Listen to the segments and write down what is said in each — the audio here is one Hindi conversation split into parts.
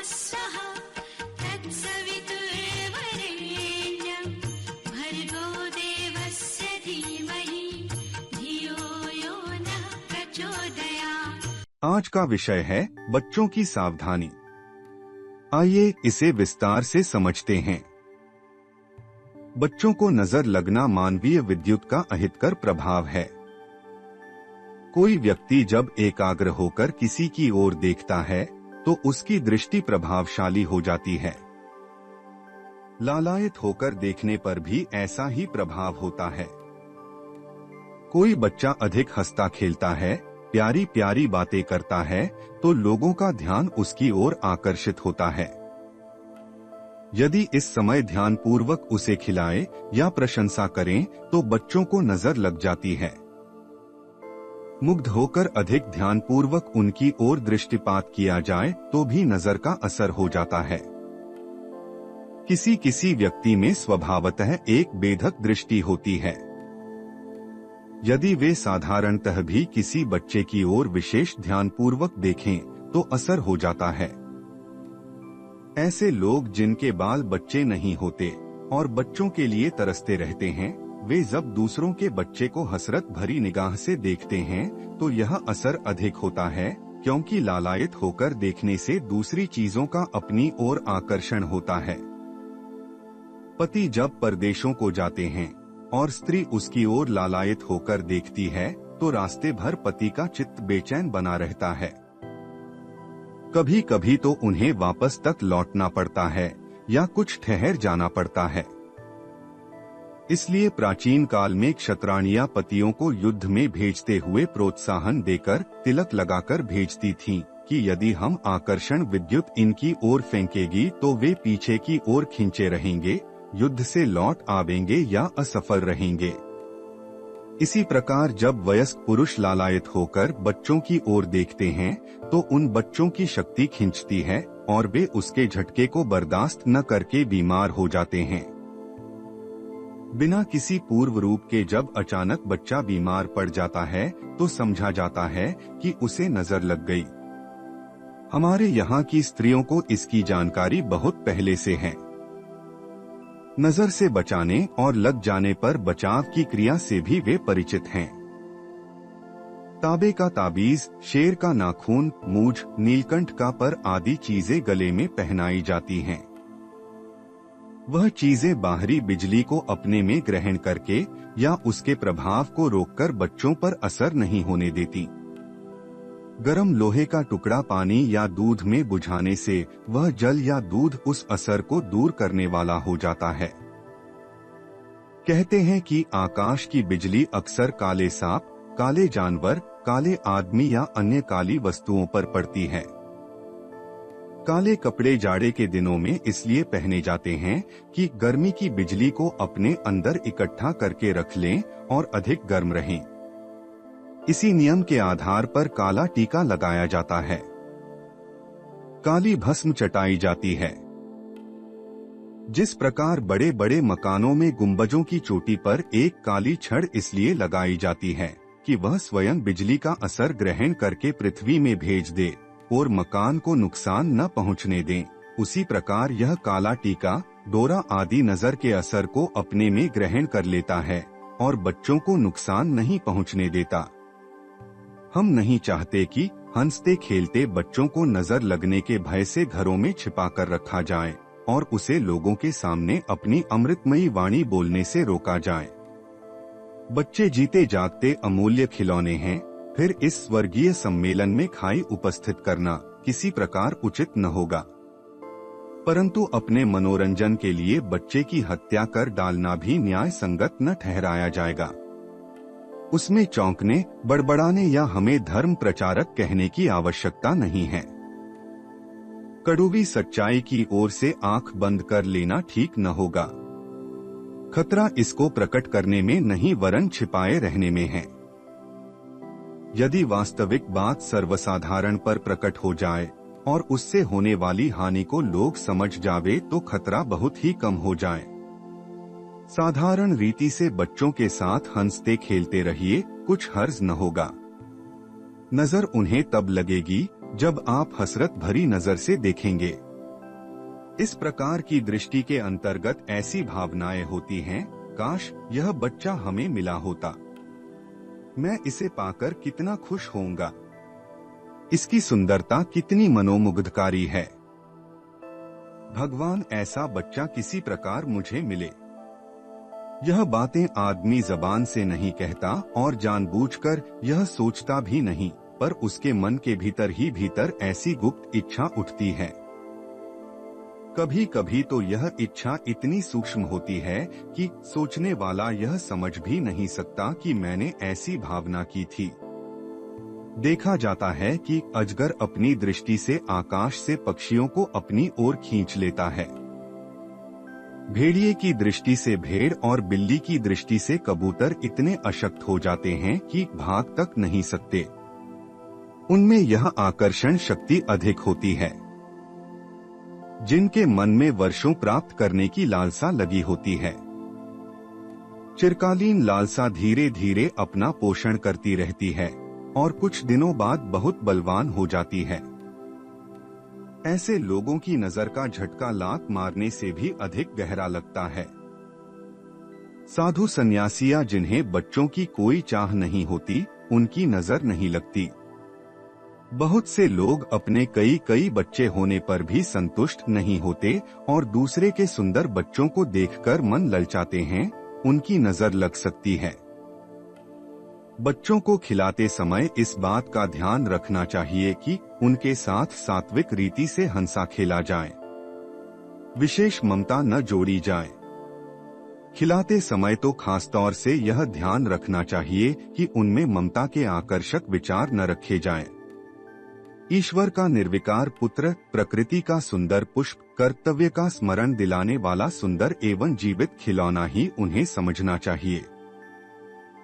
स्वः तत्सवितुर्वरेण्यं भर्गो देवस्य धीमहि धियो यो नः प्रचोदयात्। आज का विषय है बच्चों की सावधानी। आइए इसे विस्तार से समझते हैं। बच्चों को नजर लगना मानवीय विद्युत का अहितकर प्रभाव है। कोई व्यक्ति जब एकाग्र होकर किसी की ओर देखता है तो उसकी दृष्टि प्रभावशाली हो जाती है। लालायित होकर देखने पर भी ऐसा ही प्रभाव होता है। कोई बच्चा अधिक हंसता खेलता है, प्यारी प्यारी बातें करता है तो लोगों का ध्यान उसकी ओर आकर्षित होता है। यदि इस समय ध्यानपूर्वक उसे खिलाए या प्रशंसा करें तो बच्चों को नजर लग जाती है। मुग्ध होकर अधिक ध्यानपूर्वक उनकी ओर दृष्टिपात किया जाए तो भी नजर का असर हो जाता है। किसी किसी व्यक्ति में स्वभावतः एक बेधक दृष्टि होती है। यदि वे साधारणतः भी किसी बच्चे की ओर विशेष ध्यानपूर्वक देखें तो असर हो जाता है। ऐसे लोग जिनके बाल बच्चे नहीं होते और बच्चों के लिए तरसते रहते हैं, वे जब दूसरों के बच्चे को हसरत भरी निगाह से देखते हैं तो यह असर अधिक होता है, क्योंकि लालायित होकर देखने से दूसरी चीजों का अपनी ओर आकर्षण होता है। पति जब परदेशों को जाते हैं और स्त्री उसकी ओर लालायित होकर देखती है तो रास्ते भर पति का चित्त बेचैन बना रहता है। कभी कभी तो उन्हें वापस तक लौटना पड़ता है या कुछ ठहर जाना पड़ता है। इसलिए प्राचीन काल में क्षत्राणियां पतियों को युद्ध में भेजते हुए प्रोत्साहन देकर तिलक लगाकर भेजती थीं कि यदि हम आकर्षण विद्युत इनकी ओर फेंकेगी तो वे पीछे की ओर खींचे रहेंगे, युद्ध से लौट आवेंगे या असफल रहेंगे। इसी प्रकार जब वयस्क पुरुष लालायित होकर बच्चों की ओर देखते हैं तो उन बच्चों की शक्ति खिंचती है और वे उसके झटके को बर्दाश्त न करके बीमार हो जाते हैं। बिना किसी पूर्व रूप के जब अचानक बच्चा बीमार पड़ जाता है तो समझा जाता है कि उसे नजर लग गई। हमारे यहाँ की स्त्रियों को इसकी जानकारी बहुत पहले से है। नजर से बचाने और लग जाने पर बचाव की क्रिया से भी वे परिचित हैं। ताबे का ताबीज, शेर का नाखून, मूंछ, नीलकंठ का पर आदि चीजें गले में पहनाई जाती हैं। वह चीजें बाहरी बिजली को अपने में ग्रहण करके या उसके प्रभाव को रोककर बच्चों पर असर नहीं होने देती। गरम लोहे का टुकड़ा पानी या दूध में बुझाने से वह जल या दूध उस असर को दूर करने वाला हो जाता है। कहते हैं कि आकाश की बिजली अक्सर काले सांप, काले जानवर, काले आदमी या अन्य काली वस्तुओं पर पड़ती है। काले कपड़े जाड़े के दिनों में इसलिए पहने जाते हैं कि गर्मी की बिजली को अपने अंदर इकट्ठा करके रख लें और अधिक गर्म रहें। इसी नियम के आधार पर काला टीका लगाया जाता है, काली भस्म चटाई जाती है। जिस प्रकार बड़े बड़े मकानों में गुंबजों की चोटी पर एक काली छड़ इसलिए लगाई जाती है कि वह स्वयं बिजली का असर ग्रहण करके पृथ्वी में भेज दे और मकान को नुकसान न पहुंचने दें, उसी प्रकार यह काला टीका, डोरा आदि नजर के असर को अपने में ग्रहण कर लेता है और बच्चों को नुकसान नहीं पहुंचने देता। हम नहीं चाहते कि हंसते खेलते बच्चों को नजर लगने के भय से घरों में छिपा कर रखा जाए और उसे लोगों के सामने अपनी अमृतमयी वाणी बोलने से रोका जाए। बच्चे जीते जागते अमूल्य खिलौने हैं, फिर इस स्वर्गीय सम्मेलन में खाई उपस्थित करना किसी प्रकार उचित न होगा। परंतु अपने मनोरंजन के लिए बच्चे की हत्या कर डालना भी न्याय संगत न ठहराया जाएगा। उसमें चौंकने, बड़बड़ाने या हमें धर्म प्रचारक कहने की आवश्यकता नहीं है। कड़वी सच्चाई की ओर से आंख बंद कर लेना ठीक न होगा। खतरा इसको प्रकट करने में नहीं वरन छिपाए रहने में है। यदि वास्तविक बात सर्वसाधारण पर प्रकट हो जाए और उससे होने वाली हानि को लोग समझ जावे तो खतरा बहुत ही कम हो जाए। साधारण रीति से बच्चों के साथ हंसते खेलते रहिए, कुछ हर्ज न होगा। नजर उन्हें तब लगेगी जब आप हसरत भरी नजर से देखेंगे इस प्रकार की दृष्टि के अंतर्गत ऐसी भावनाएं होती हैं, काश यह बच्चा हमें मिला होता, मैं इसे पाकर कितना खुश होऊंगा, इसकी सुंदरता कितनी मनोमुग्धकारी है, भगवान ऐसा बच्चा किसी प्रकार मुझे मिले। यह बातें आदमी जबान से नहीं कहता और जानबूझकर यह सोचता भी नहीं, पर उसके मन के भीतर ही भीतर ऐसी गुप्त इच्छा उठती है। कभी कभी तो यह इच्छा इतनी सूक्ष्म होती है कि सोचने वाला यह समझ भी नहीं सकता कि मैंने ऐसी भावना की थी। देखा जाता है कि अजगर अपनी दृष्टि से आकाश से पक्षियों को अपनी ओर खींच लेता है। भेड़िए की दृष्टि से भेड़ और बिल्ली की दृष्टि से कबूतर इतने अशक्त हो जाते हैं कि भाग तक नहीं सकते। उनमें यह आकर्षण शक्ति अधिक होती है। जिनके मन में वर्षों प्राप्त करने की लालसा लगी होती है, चिरकालीन लालसा धीरे धीरे अपना पोषण करती रहती है और कुछ दिनों बाद बहुत बलवान हो जाती है। ऐसे लोगों की नजर का झटका लात मारने से भी अधिक गहरा लगता है। साधु सन्यासियां जिन्हें बच्चों की कोई चाह नहीं होती, उनकी नजर नहीं लगती। बहुत से लोग अपने कई बच्चे होने पर भी संतुष्ट नहीं होते और दूसरे के सुंदर बच्चों को देखकर मन ललचाते हैं, उनकी नजर लग सकती है। बच्चों को खिलाते समय इस बात का ध्यान रखना चाहिए कि उनके साथ सात्विक रीति से हंसा खेला जाए, विशेष ममता न जोड़ी जाए। खिलाते समय तो खासतौर से यह ध्यान रखना चाहिए कि उनमें ममता के आकर्षक विचार न रखे जाएं। ईश्वर का निर्विकार पुत्र, प्रकृति का सुंदर पुष्प, कर्तव्य का स्मरण दिलाने वाला सुंदर एवं जीवित खिलौना ही उन्हें समझना चाहिए।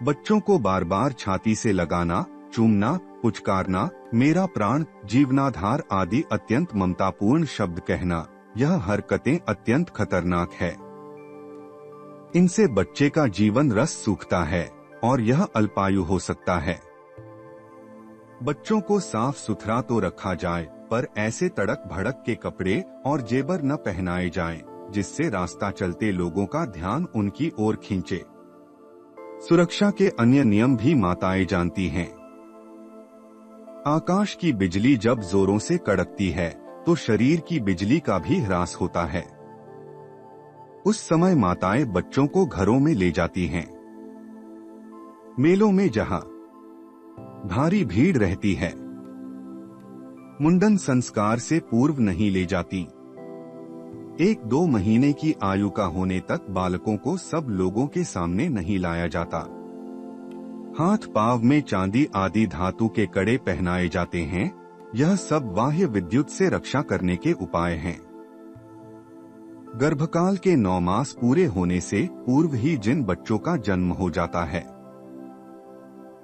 बच्चों को बार बार छाती से लगाना, चूमना, पुचकारना, मेरा प्राण, जीवनाधार आदि अत्यंत ममतापूर्ण शब्द कहना, यह हरकतें अत्यंत खतरनाक है। इनसे बच्चे का जीवन रस सूखता है और यह अल्पायु हो सकता है। बच्चों को साफ सुथरा तो रखा जाए, पर ऐसे तड़क भड़क के कपड़े और जेबर न पहनाए जाएं, जिससे रास्ता चलते लोगों का ध्यान उनकी ओर खींचे। सुरक्षा के अन्य नियम भी माताएं जानती हैं। आकाश की बिजली जब जोरों से कड़कती है तो शरीर की बिजली का भी ह्रास होता है। उस समय माताएं बच्चों को घरों में ले जाती हैं। मेलों में जहां भारी भीड़ रहती है, मुंडन संस्कार से पूर्व नहीं ले जाती। 1-2 महीने की आयु का होने तक बालकों को सब लोगों के सामने नहीं लाया जाता। हाथ पांव में चांदी आदि धातु के कड़े पहनाए जाते हैं। यह सब बाह्य विद्युत से रक्षा करने के उपाय हैं। गर्भकाल के 9 मास पूरे होने से पूर्व ही जिन बच्चों का जन्म हो जाता है,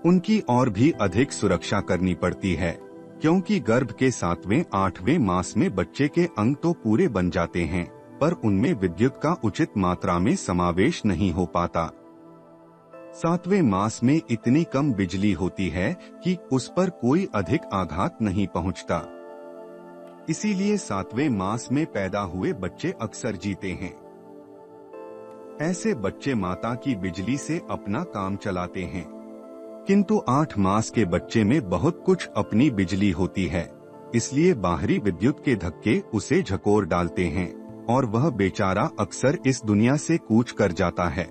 उनकी और भी अधिक सुरक्षा करनी पड़ती है, क्योंकि गर्भ के 7वें-8वें मास में बच्चे के अंग तो पूरे बन जाते हैं, पर उनमें विद्युत का उचित मात्रा में समावेश नहीं हो पाता। 7वें मास में इतनी कम बिजली होती है कि उस पर कोई अधिक आघात नहीं पहुंचता। इसीलिए 7वें मास में पैदा हुए बच्चे अक्सर जीते हैं। ऐसे बच्चे माता की बिजली से अपना काम चलाते हैं, किंतु 8 मास के बच्चे में बहुत कुछ अपनी बिजली होती है, इसलिए बाहरी विद्युत के धक्के उसे झकोर डालते हैं और वह बेचारा अक्सर इस दुनिया से कूच कर जाता है।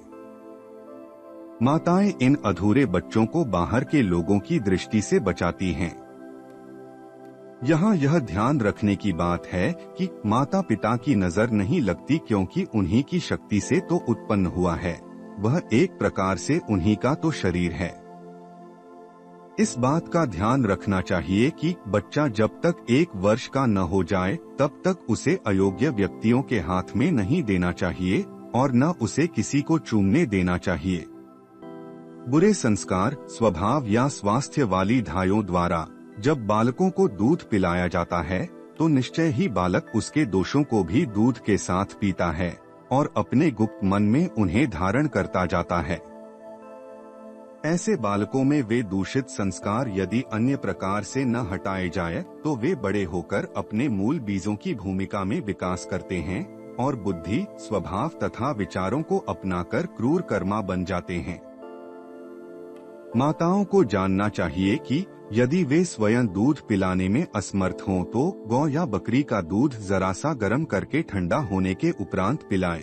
माताएं इन अधूरे बच्चों को बाहर के लोगों की दृष्टि से बचाती हैं। यहाँ यह ध्यान रखने की बात है कि माता पिता की नजर नहीं लगती, क्योंकि उन्हीं की शक्ति से तो उत्पन्न हुआ है, वह एक प्रकार से उन्हीं का तो शरीर है। इस बात का ध्यान रखना चाहिए कि बच्चा जब तक 1 वर्ष का न हो जाए तब तक उसे अयोग्य व्यक्तियों के हाथ में नहीं देना चाहिए और न उसे किसी को चूमने देना चाहिए। बुरे संस्कार, स्वभाव या स्वास्थ्य वाली धायों द्वारा जब बालकों को दूध पिलाया जाता है तो निश्चय ही बालक उसके दोषों को भी दूध के साथ पीता है और अपने गुप्त मन में उन्हें धारण करता जाता है। ऐसे बालकों में वे दूषित संस्कार यदि अन्य प्रकार से न हटाए जाए तो वे बड़े होकर अपने मूल बीजों की भूमिका में विकास करते हैं और बुद्धि, स्वभाव तथा विचारों को अपनाकर क्रूर कर्मा बन जाते हैं। माताओं को जानना चाहिए कि यदि वे स्वयं दूध पिलाने में असमर्थ हों तो गौ या बकरी का दूध जरा सा गर्म करके ठंडा होने के उपरांत पिलाएं।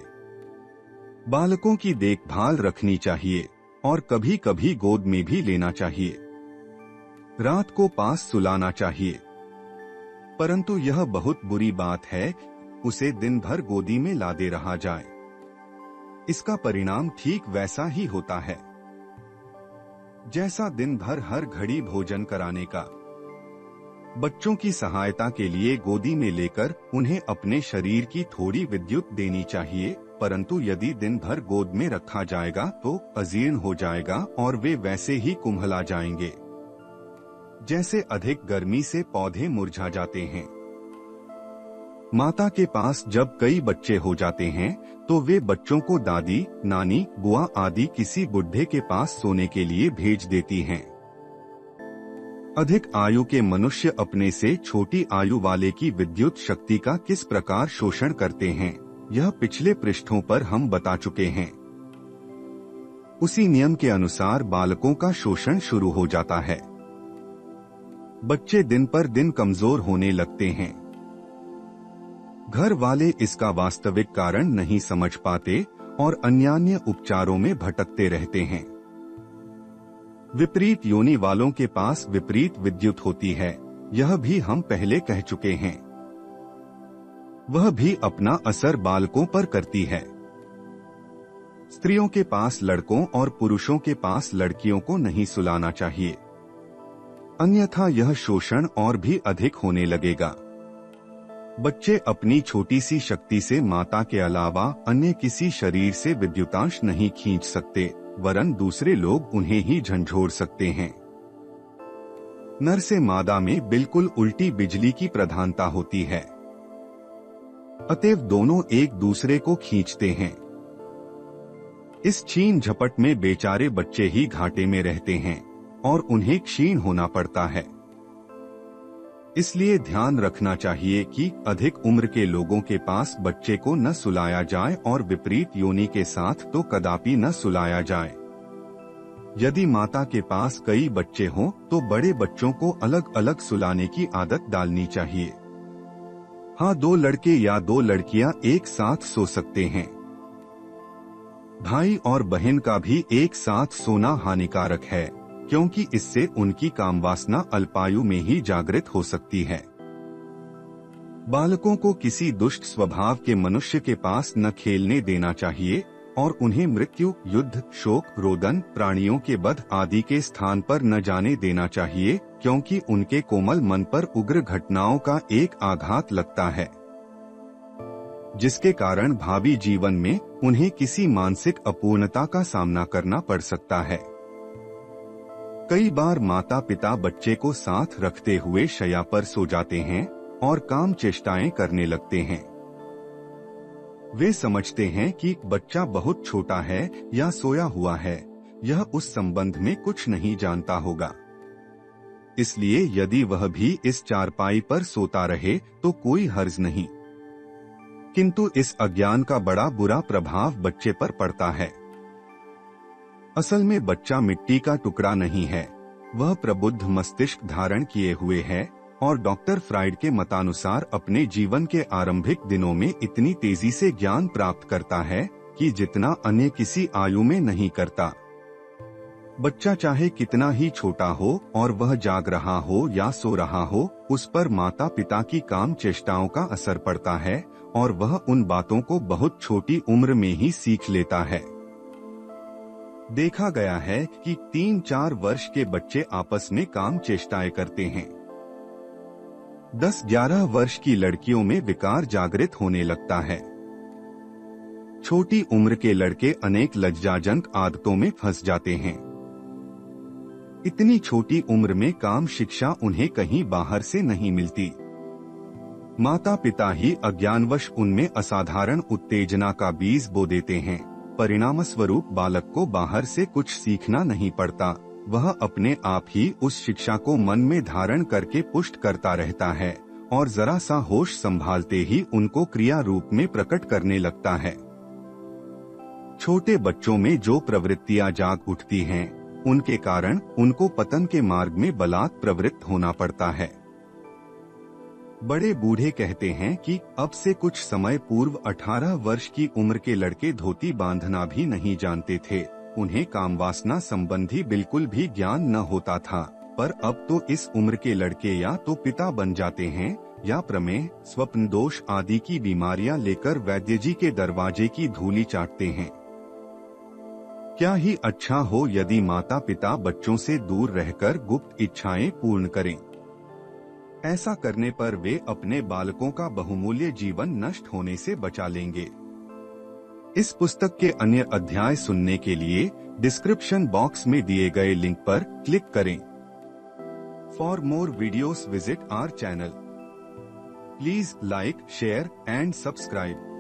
बालकों की देखभाल रखनी चाहिए और कभी कभी गोद में भी लेना चाहिए। रात को पास सुलाना चाहिए, परंतु यह बहुत बुरी बात है उसे दिन भर गोदी में लादे रहा जाए। इसका परिणाम ठीक वैसा ही होता है जैसा दिन भर हर घड़ी भोजन कराने का। बच्चों की सहायता के लिए गोदी में लेकर उन्हें अपने शरीर की थोड़ी विद्युत देनी चाहिए, परंतु यदि दिन भर गोद में रखा जाएगा तो अजीर्ण हो जाएगा और वे वैसे ही कुम्हला जाएंगे जैसे अधिक गर्मी से पौधे मुरझा जाते हैं। माता के पास जब कई बच्चे हो जाते हैं तो वे बच्चों को दादी, नानी, बुआ आदि किसी बुढ़े के पास सोने के लिए भेज देती हैं। अधिक आयु के मनुष्य अपने से छोटी आयु वाले की विद्युत शक्ति का किस प्रकार शोषण करते हैं, यह पिछले पृष्ठों पर हम बता चुके हैं। उसी नियम के अनुसार बालकों का शोषण शुरू हो जाता है। बच्चे दिन पर दिन कमजोर होने लगते हैं। घर वाले इसका वास्तविक कारण नहीं समझ पाते और अन्यान्य उपचारों में भटकते रहते हैं। विपरीत योनि वालों के पास विपरीत विद्युत होती है, यह भी हम पहले कह चुके हैं। वह भी अपना असर बालकों पर करती है। स्त्रियों के पास लड़कों और पुरुषों के पास लड़कियों को नहीं सुलाना चाहिए, अन्यथा यह शोषण और भी अधिक होने लगेगा। बच्चे अपनी छोटी सी शक्ति से माता के अलावा अन्य किसी शरीर से विद्युतांश नहीं खींच सकते, वरन दूसरे लोग उन्हें ही झंझोड़ सकते हैं। नर से मादा में बिल्कुल उल्टी बिजली की प्रधानता होती है, अतएव दोनों एक दूसरे को खींचते हैं। इस छीन झपट में बेचारे बच्चे ही घाटे में रहते हैं और उन्हें क्षीण होना पड़ता है। इसलिए ध्यान रखना चाहिए कि अधिक उम्र के लोगों के पास बच्चे को न सुलाया जाए और विपरीत योनि के साथ तो कदापि न सुलाया जाए। यदि माता के पास कई बच्चे हों तो बड़े बच्चों को अलग अलग सुलाने की आदत डालनी चाहिए। हाँ, 2 लड़के या 2 लड़कियां एक साथ सो सकते हैं। भाई और बहन का भी एक साथ सोना हानिकारक है, क्योंकि इससे उनकी कामवासना अल्पायु में ही जागृत हो सकती है। बालकों को किसी दुष्ट स्वभाव के मनुष्य के पास न खेलने देना चाहिए और उन्हें मृत्यु, युद्ध, शोक, रोदन, प्राणियों के वध आदि के स्थान पर न जाने देना चाहिए, क्योंकि उनके कोमल मन पर उग्र घटनाओं का एक आघात लगता है, जिसके कारण भावी जीवन में उन्हें किसी मानसिक अपूर्णता का सामना करना पड़ सकता है। कई बार माता पिता बच्चे को साथ रखते हुए शैया पर सो जाते हैं और काम चेष्टाएं करने लगते हैं। वे समझते हैं कि बच्चा बहुत छोटा है या सोया हुआ है, यह उस संबंध में कुछ नहीं जानता होगा, इसलिए यदि वह भी इस चारपाई पर सोता रहे तो कोई हर्ज नहीं। किंतु इस अज्ञान का बड़ा बुरा प्रभाव बच्चे पर पड़ता है। असल में बच्चा मिट्टी का टुकड़ा नहीं है, वह प्रबुद्ध मस्तिष्क धारण किए हुए है और डॉक्टर फ्राइड के मतानुसार अपने जीवन के आरंभिक दिनों में इतनी तेजी से ज्ञान प्राप्त करता है कि जितना अन्य किसी आयु में नहीं करता। बच्चा चाहे कितना ही छोटा हो और वह जाग रहा हो या सो रहा हो, उस पर माता पिता की काम चेष्टाओं का असर पड़ता है और वह उन बातों को बहुत छोटी उम्र में ही सीख लेता है। देखा गया है कि 3-4 वर्ष के बच्चे आपस में काम चेष्टाएं करते हैं। 10-11 वर्ष की लड़कियों में विकार जागृत होने लगता है। छोटी उम्र के लड़के अनेक लज्जाजनक आदतों में फंस जाते हैं। इतनी छोटी उम्र में काम शिक्षा उन्हें कहीं बाहर से नहीं मिलती। माता पिता ही अज्ञानवश उनमें असाधारण उत्तेजना का बीज बो देते हैं परिणामस्वरूप बालक को बाहर से कुछ सीखना नहीं पड़ता, वह अपने आप ही उस शिक्षा को मन में धारण करके पुष्ट करता रहता है और जरा सा होश संभालते ही उनको क्रिया रूप में प्रकट करने लगता है। छोटे बच्चों में जो प्रवृत्तियां जाग उठती हैं, उनके कारण उनको पतन के मार्ग में बलात् प्रवृत्त होना पड़ता है। बड़े बूढ़े कहते हैं कि अब से कुछ समय पूर्व 18 वर्ष की उम्र के लड़के धोती बांधना भी नहीं जानते थे। उन्हें कामवासना संबंधी बिल्कुल भी ज्ञान न होता था, पर अब तो इस उम्र के लड़के या तो पिता बन जाते हैं या प्रमेह, स्वप्न दोष आदि की बीमारियां लेकर वैद्य जी के दरवाजे की धूली चाटते हैं। क्या ही अच्छा हो यदि माता पिता बच्चों से दूर रहकर गुप्त इच्छाएं पूर्ण करें। ऐसा करने पर वे अपने बालकों का बहुमूल्य जीवन नष्ट होने से बचा लेंगे। इस पुस्तक के अन्य अध्याय सुनने के लिए डिस्क्रिप्शन बॉक्स में दिए गए लिंक पर क्लिक करें। For more videos visit our channel. Please like, share and subscribe.